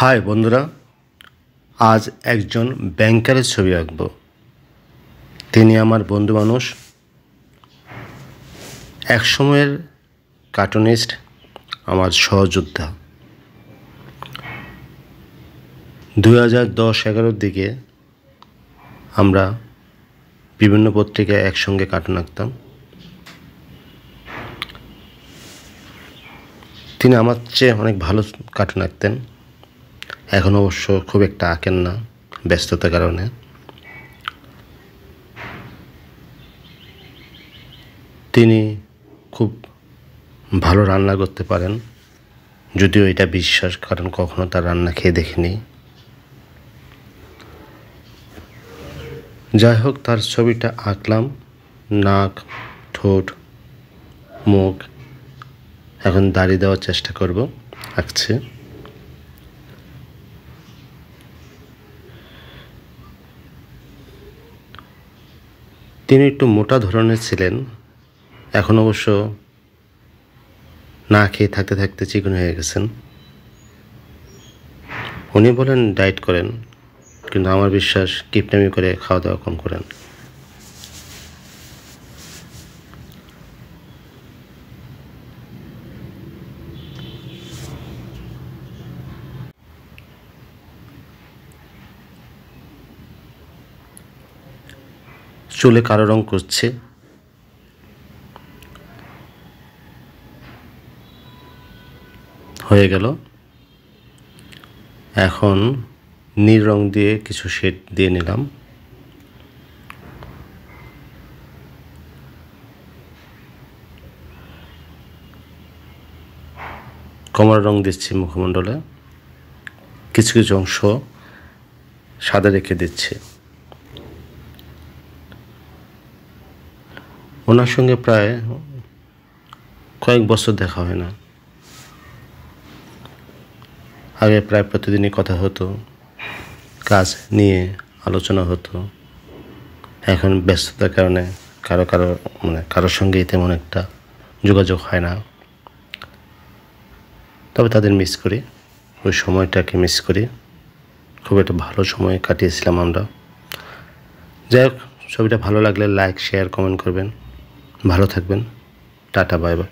High বন্ধুরা, আজ একজন ব্যাংকারের ছবি আঁকব। তিনি আমার বন্ধু মানুষ, এক সময়ের কার্টুনিস্ট, আমার সহযোদ্ধা। 2010-11 দিকে আমরা বিভিন্ন পত্রিকায় একসঙ্গে কার্টুন আঁকতাম। তিনি আমার চেয়ে অনেক ভালো কার্টুন আঁকতেন। এখন অবশ্য খুব একটা আঁকেন না, ব্যস্ততার কারণে। তিনি খুব ভালো রান্না করতে পারেন, যদিও এটা বিশ্বাস, কারণ কখনো তার রান্না খেয়ে দেখিনি। যাই হোক, তার ছবিটা আঁকলাম। নাক, ঠোঁট, মুখ। এখন দাড়ি দেওয়ার চেষ্টা করব, আঁকছে। তিনি একটু মোটা ধরনের ছিলেন, এখন অবশ্য না খেয়ে থাকতে থাকতে চিকন হয়ে গেছেন। উনি বলেন ডায়েট করেন, কিন্তু আমার বিশ্বাস কিপটামি করে খাওয়া দাওয়া কম করেন। চুলে কালো রং করছে। হয়ে গেল। এখন নীল রং দিয়ে কিছু শেড দিয়ে নিলাম। কমলা রং দিচ্ছি মুখমণ্ডলে, কিছু কিছু অংশ সাদা রেখে দিচ্ছি। ওনার সঙ্গে প্রায় কয়েক বছর দেখা হয় না। আগে প্রায় প্রতিদিনই কথা হতো, কাজ নিয়ে আলোচনা হতো। এখন ব্যস্ততার কারণে কারোর সঙ্গেই তেমন একটা যোগাযোগ হয় না। তবে তাদের মিস করি, ওই সময়টাকে মিস করি। খুব একটা ভালো সময় কাটিয়েছিলাম আমরা। যাই হোক, ছবিটা ভালো লাগলে লাইক, শেয়ার, কমেন্ট করবেন। ভালো থাকবেন। Tata, bye bye.